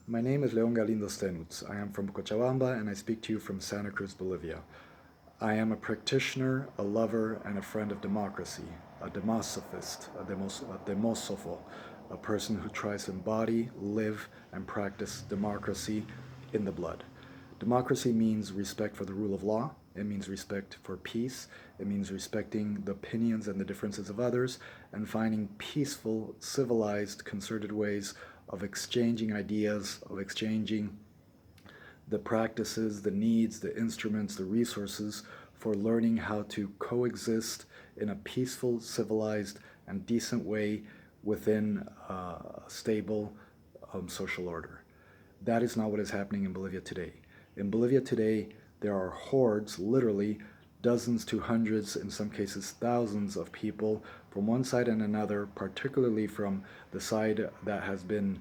My name is Leon Galindo Stenuts. I am from Cochabamba and I speak to you from Santa Cruz, Bolivia. I am a practitioner, a lover, and a friend of democracy, a demosophist, a demosopho, a person who tries to embody, live, and practice democracy in the blood. Democracy means respect for the rule of law. It means respect for peace. It means respecting the opinions and the differences of others and finding peaceful, civilized, concerted ways of exchanging ideas, of exchanging the practices, the needs, the instruments, the resources for learning how to coexist in a peaceful, civilized, and decent way within a stable social order. That is not what is happening in Bolivia today. In Bolivia today, there are hordes, literally dozens to hundreds, in some cases thousands of people from one side and another, particularly from the side that has been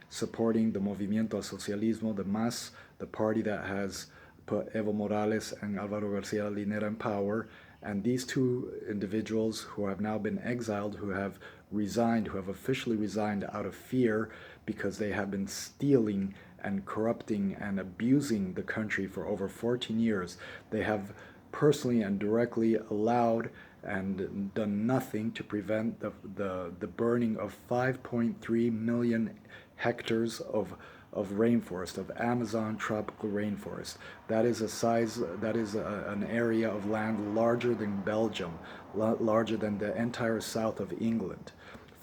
supporting the Movimiento al Socialismo, the MAS, the party that has put Evo Morales and Alvaro Garcia Linera in power. And these two individuals who have now been exiled, who have resigned, who have officially resigned out of fear because they have been stealing and corrupting and abusing the country for over 14 years. They have personally and directly allowed and done nothing to prevent the burning of 5.3 million hectares of rainforest, of Amazon tropical rainforest. That is an area of land larger than Belgium, larger than the entire south of England.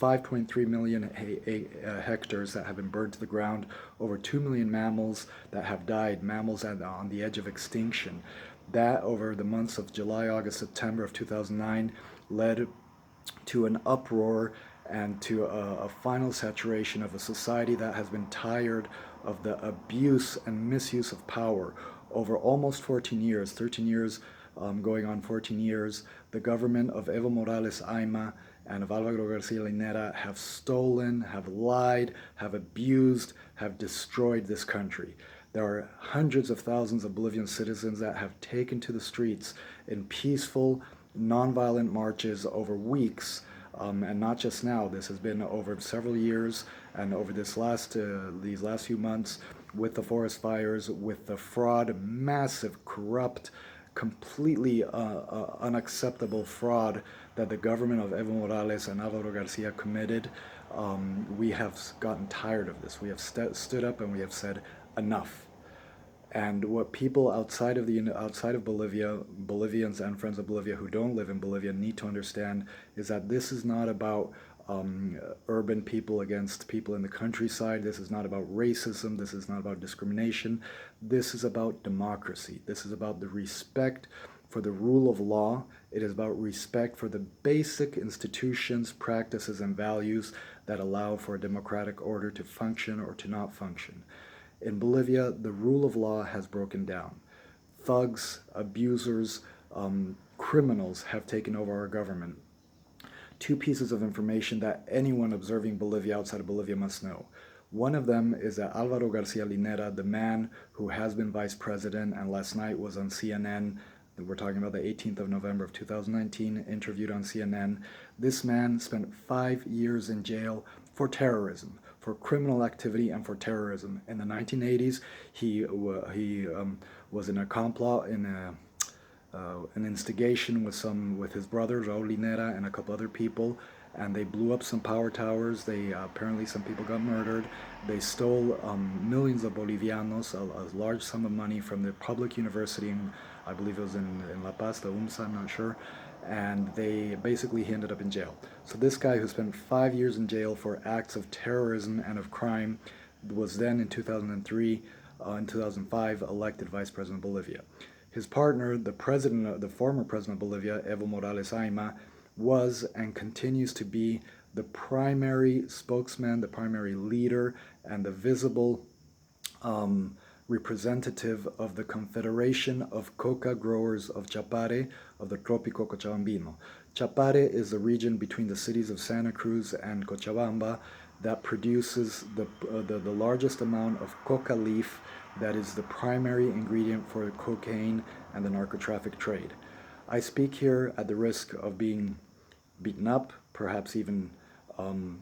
5.3 million hectares that have been burned to the ground, over 2 million mammals that have died, mammals on the edge of extinction. That, over the months of July, August, September of 2009, led to an uproar and to a final saturation of a society that has been tired of the abuse and misuse of power over almost 14 years, 13 years, going on 14 years. The government of Evo Morales Ayma and of Alvaro Garcia Linera have stolen, have lied, have abused, have destroyed this country. There are hundreds of thousands of Bolivian citizens that have taken to the streets in peaceful, nonviolent marches over weeks, and not just now. This has been over several years, and over these last few months, with the forest fires, with the fraud, massive, corrupt, completely unacceptable fraud that the government of Evo Morales and Alvaro Garcia committed. We have gotten tired of this. We have stood up and we have said enough. And what people outside of Bolivia, Bolivians and friends of Bolivia who don't live in Bolivia, need to understand is that this is not about urban people against people in the countryside. This is not about racism. This is not about discrimination. This is about democracy. This is about the respect for the rule of law. It is about respect for the basic institutions, practices, and values that allow for a democratic order to function or to not function. In Bolivia, the rule of law has broken down. Thugs, abusers, criminals have taken over our government. Two pieces of information that anyone observing Bolivia outside of Bolivia must know. One of them is that Alvaro Garcia Linera, the man who has been vice president and last night was on CNN, we're talking about the 18th of November of 2019, interviewed on CNN. This man spent 5 years in jail for terrorism, for criminal activity and for terrorism. In the 1980s, he was in a complot, in an instigation with his brother Raul Linera and a couple other people, and they blew up some power towers. They apparently some people got murdered. They stole millions of bolivianos, a large sum of money from the public university I believe it was in La Paz, the UMSA, I'm not sure, and he ended up in jail. So this guy who spent 5 years in jail for acts of terrorism and of crime was then in 2003, in 2005, elected vice president of Bolivia. His partner, the former president of Bolivia, Evo Morales Ayma, was and continues to be the primary spokesman, the primary leader, and the visible representative of the Confederation of Coca Growers of Chapare, of the Trópico Cochabambino. Chapare is the region between the cities of Santa Cruz and Cochabamba that produces the largest amount of coca leaf that is the primary ingredient for cocaine and the narcotraffic trade. I speak here at the risk of being beaten up, perhaps even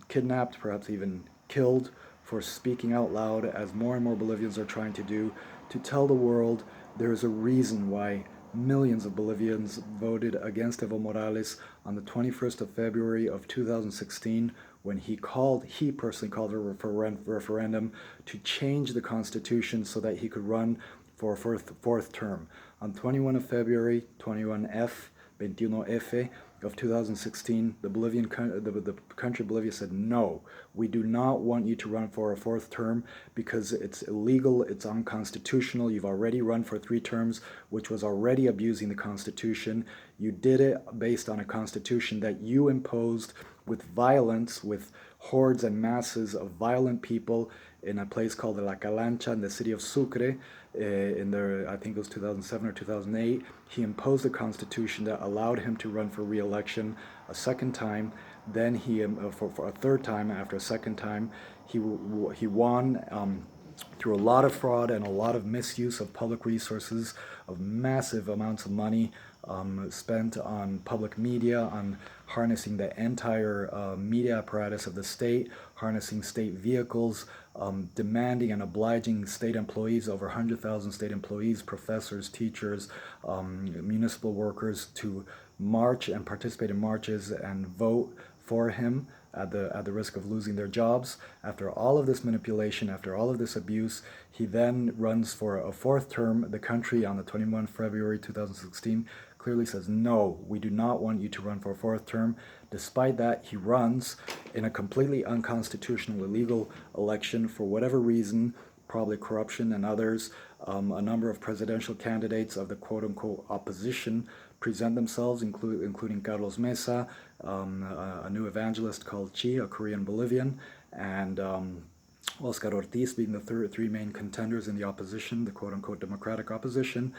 kidnapped, perhaps even killed for speaking out loud, as more and more Bolivians are trying to do, to tell the world there is a reason why millions of Bolivians voted against Evo Morales on the 21st of February of 2016 when he personally called a referendum to change the constitution so that he could run for a fourth term. On 21 of February, 21F, 21F of 2016, the country of Bolivia said, no, we do not want you to run for a fourth term because it's illegal, it's unconstitutional, you've already run for 3 terms, which was already abusing the Constitution. You did it based on a Constitution that you imposed with violence, with hordes and masses of violent people in a place called La Calancha in the city of Sucre. I think it was 2007 or 2008, he imposed a constitution that allowed him to run for re-election a second time. Then he, for a third time, after a second time, he won through a lot of fraud and a lot of misuse of public resources, of massive amounts of money spent on public media, on harnessing the entire media apparatus of the state, harnessing state vehicles, demanding and obliging state employees, over 100,000 state employees, professors, teachers, municipal workers, to march and participate in marches and vote for him at the risk of losing their jobs. After all of this manipulation, after all of this abuse, he then runs for a fourth term. The country on the 21st February 2016 clearly says, no, we do not want you to run for a fourth term. Despite that, he runs in a completely unconstitutional, illegal election for whatever reason, probably corruption and others. A number of presidential candidates of the quote-unquote opposition present themselves, including Carlos Mesa, a new evangelist called Chi, a Korean Bolivian, and Oscar Ortiz being the three main contenders in the opposition, the quote-unquote democratic opposition.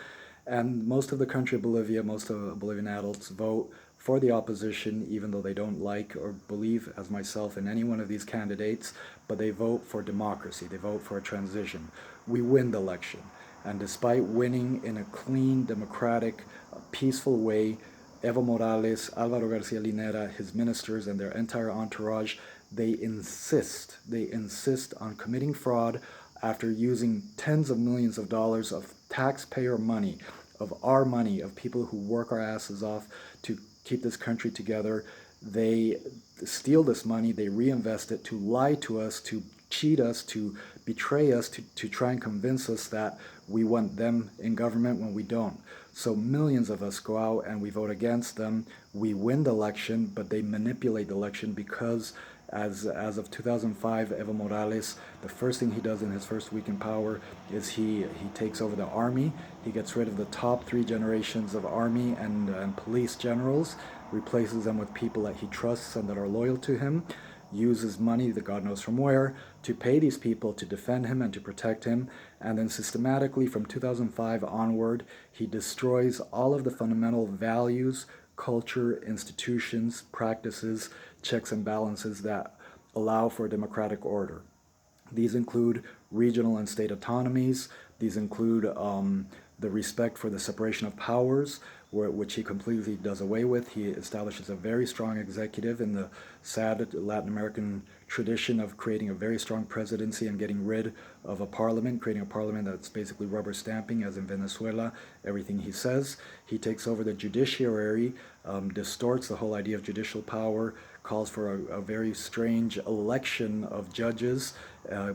And most of the country of Bolivia, most of Bolivian adults vote for the opposition, even though they don't like or believe, as myself, in any one of these candidates, but they vote for democracy, they vote for a transition. We win the election, and despite winning in a clean, democratic, peaceful way, Evo Morales, Alvaro Garcia Linera, his ministers, and their entire entourage, they insist on committing fraud after using tens of millions of dollars of taxpayer money, of our money, of people who work our asses off to keep this country together. They steal this money, they reinvest it to lie to us, to cheat us, to betray us, to try and convince us that we want them in government when we don't. So millions of us go out and we vote against them. We win the election, but they manipulate the election because as of 2005, Evo Morales, the first thing he does in his first week in power is he takes over the army. He gets rid of the top 3 generations of army and police generals, replaces them with people that he trusts and that are loyal to him, uses money that God knows from where to pay these people to defend him and to protect him, and then systematically from 2005 onward, he destroys all of the fundamental values, culture, institutions, practices, checks and balances that allow for a democratic order. These include regional and state autonomies. These include the respect for the separation of powers, which he completely does away with. He establishes a very strong executive in the sad Latin American tradition of creating a very strong presidency and getting rid of a parliament, creating a parliament that's basically rubber stamping, as in Venezuela, everything he says. He takes over the judiciary, distorts the whole idea of judicial power, calls for a very strange election of judges.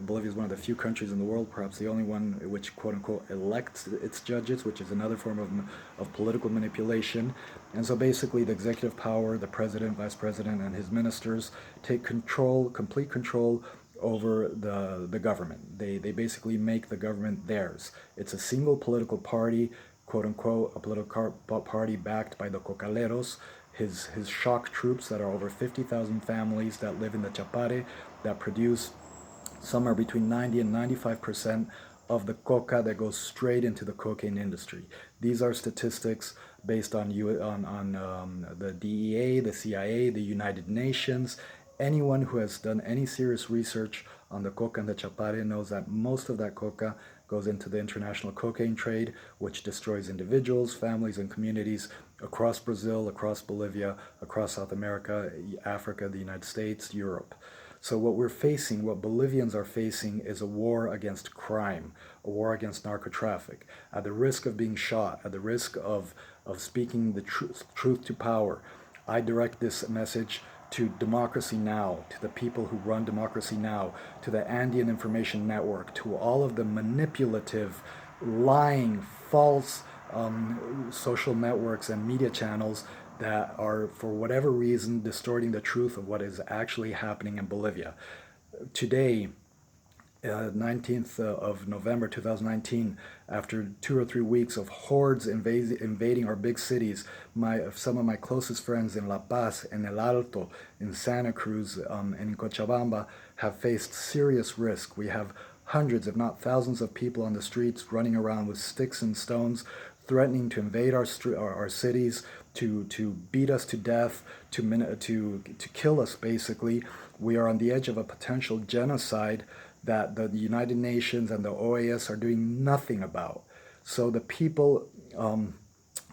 Bolivia is one of the few countries in the world, perhaps the only one, which quote-unquote elects its judges, which is another form of political manipulation. And so basically the executive power, the president, vice president, and his ministers take control, complete control over the government. They basically make the government theirs. It's a single political party, quote-unquote, a political party backed by the cocaleros, his shock troops that are over 50,000 families that live in the Chapare, that produce somewhere between 90 and 95% of the coca that goes straight into the cocaine industry. These are statistics based on the DEA, the CIA, the United Nations. Anyone who has done any serious research on the coca and the Chapare knows that most of that coca goes into the international cocaine trade, which destroys individuals, families, and communities across Brazil, across Bolivia, across South America, Africa, the United States, Europe. So what we're facing, what Bolivians are facing, is a war against crime, a war against narco-traffic, at the risk of being shot, at the risk of speaking the truth to power. I direct this message to Democracy Now!, to the people who run Democracy Now!, to the Andean Information Network, to all of the manipulative, lying, false social networks and media channels that are, for whatever reason, distorting the truth of what is actually happening in Bolivia. Today, 19th of November 2019, after 2 or 3 weeks of hordes invading our big cities, some of my closest friends in La Paz, in El Alto, in Santa Cruz, and in Cochabamba have faced serious risk. We have hundreds, if not thousands, of people on the streets running around with sticks and stones, threatening to invade our cities, to beat us to death, to kill us, basically. We are on the edge of a potential genocide that the United Nations and the OAS are doing nothing about. So the people,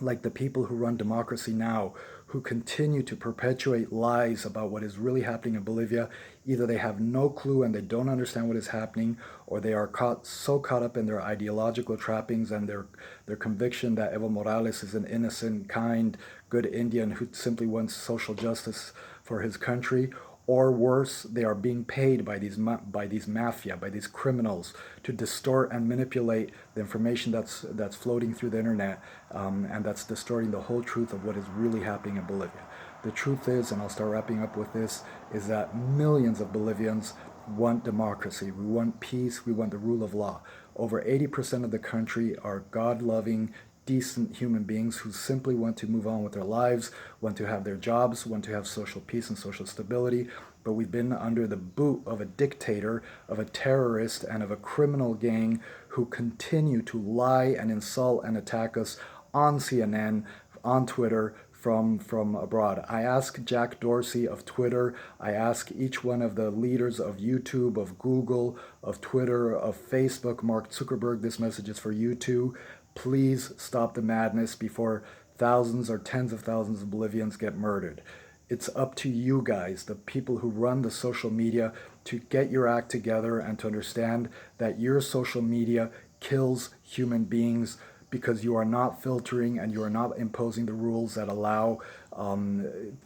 like the people who run Democracy Now!, who continue to perpetuate lies about what is really happening in Bolivia, either they have no clue and they don't understand what is happening, or they are so caught up in their ideological trappings and their conviction that Evo Morales is an innocent, kind, good Indian who simply wants social justice for his country. Or worse, they are being paid by these mafia, by these criminals, to distort and manipulate the information that's floating through the internet, and that's distorting the whole truth of what is really happening in Bolivia. The truth is, and I'll start wrapping up with this, is that millions of Bolivians want democracy. We want peace. We want the rule of law. Over 80% of the country are God-loving, decent human beings who simply want to move on with their lives, want to have their jobs, want to have social peace and social stability. But we've been under the boot of a dictator, of a terrorist, and of a criminal gang who continue to lie and insult and attack us on CNN, on Twitter, from abroad. I ask Jack Dorsey of Twitter, I ask each one of the leaders of YouTube, of Google, of Twitter, of Facebook, Mark Zuckerberg, this message is for you too. Please stop the madness before thousands or tens of thousands of Bolivians get murdered. It's up to you guys, the people who run the social media, to get your act together and to understand that your social media kills human beings, because you are not filtering and you are not imposing the rules that allow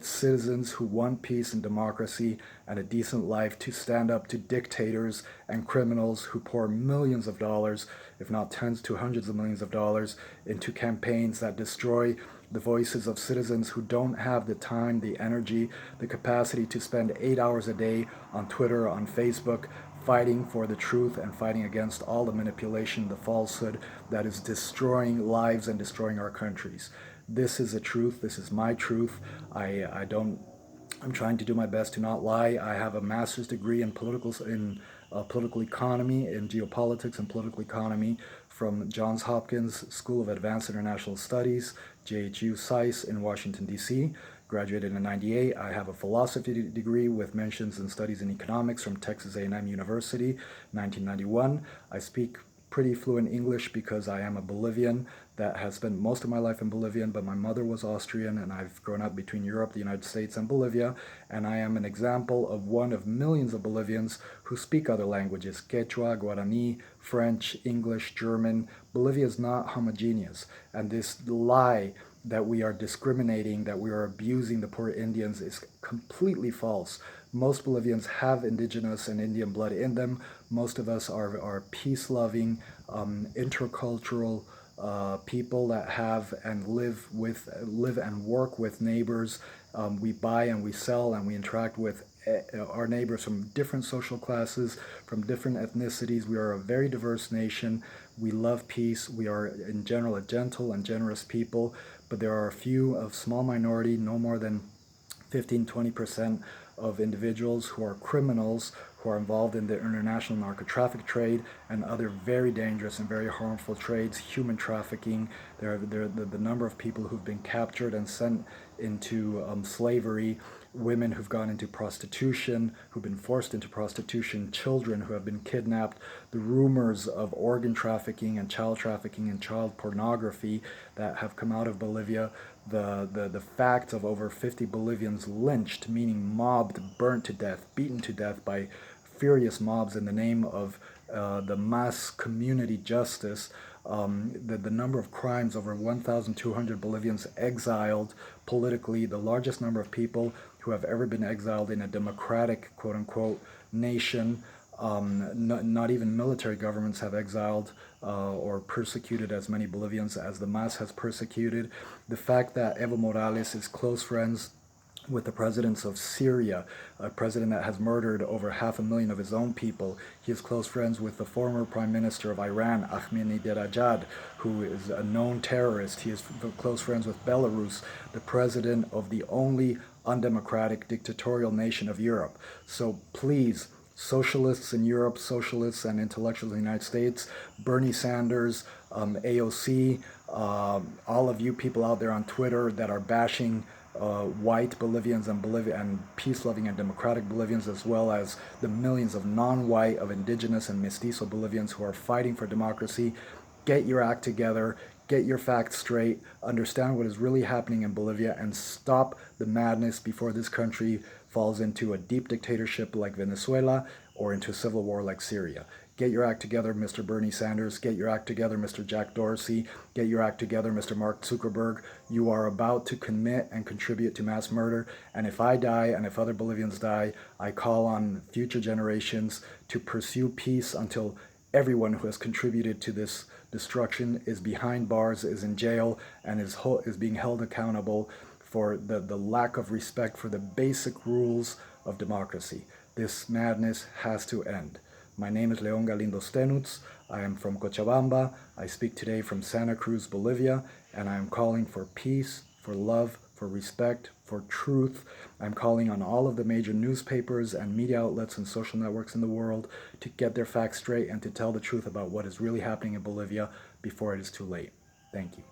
citizens who want peace and democracy and a decent life to stand up to dictators and criminals who pour millions of dollars, if not tens to hundreds of millions of dollars, into campaigns that destroy the voices of citizens who don't have the time, the energy, the capacity to spend 8 hours a day on Twitter, on Facebook, fighting for the truth and fighting against all the manipulation, the falsehood that is destroying lives and destroying our countries. This is the truth. This is my truth. I'm trying to do my best to not lie. I have a master's degree in political economy, in geopolitics and political economy from Johns Hopkins School of Advanced International Studies, JHU SAIS in Washington, D.C., graduated in '98. I have a philosophy degree with mentions in studies in economics from Texas A&M University, 1991. I speak pretty fluent English because I am a Bolivian that has spent most of my life in Bolivia, but my mother was Austrian, and I've grown up between Europe, the United States, and Bolivia, and I am an example of one of millions of Bolivians who speak other languages: Quechua, Guarani, French, English, German. Bolivia is not homogeneous, and this lie that we are discriminating, that we are abusing the poor Indians, is completely false. Most Bolivians have indigenous and Indian blood in them. Most of us are peace-loving, intercultural people that have and live and work with neighbors. We buy and we sell and we interact with our neighbors from different social classes, from different ethnicities. We are a very diverse nation. We love peace. We are, in general, a gentle and generous people, but there are a small minority, no more than 15-20% of individuals who are criminals, who are involved in the international narco-traffic trade and other very dangerous and very harmful trades, human trafficking. The number of people who've been captured and sent into slavery, women who've gone into prostitution, who've been forced into prostitution, children who have been kidnapped, the rumors of organ trafficking and child pornography that have come out of Bolivia. the fact of over 50 Bolivians lynched, meaning mobbed, burnt to death, beaten to death by furious mobs in the name of the mass community justice, the number of crimes, over 1,200 Bolivians exiled politically, the largest number of people who have ever been exiled in a democratic, quote unquote, nation. Not even military governments have exiled or persecuted as many Bolivians as the MAS has persecuted. The fact that Evo Morales is close friends with the presidents of Syria, a president that has murdered over 500,000 of his own people. He is close friends with the former prime minister of Iran, Ahmadinejad, who is a known terrorist. He is close friends with Belarus, the president of the only undemocratic dictatorial nation of Europe. So please, socialists in Europe, socialists and intellectuals in the United States, Bernie Sanders, AOC, all of you people out there on Twitter that are bashing white Bolivians and peace-loving and democratic Bolivians, as well as the millions of non-white, of indigenous and mestizo Bolivians who are fighting for democracy. Get your act together, get your facts straight, understand what is really happening in Bolivia, and stop the madness before this country falls into a deep dictatorship like Venezuela or into a civil war like Syria. Get your act together, Mr. Bernie Sanders. Get your act together, Mr. Jack Dorsey. Get your act together, Mr. Mark Zuckerberg. You are about to commit and contribute to mass murder. And if I die and if other Bolivians die, I call on future generations to pursue peace until everyone who has contributed to this destruction is behind bars, is in jail, and is being held accountable for the lack of respect for the basic rules of democracy. This madness has to end. My name is Leon Galindo Stenuts. I am from Cochabamba. I speak today from Santa Cruz, Bolivia, and I am calling for peace, for love, for respect, for truth. I'm calling on all of the major newspapers and media outlets and social networks in the world to get their facts straight and to tell the truth about what is really happening in Bolivia before it is too late. Thank you.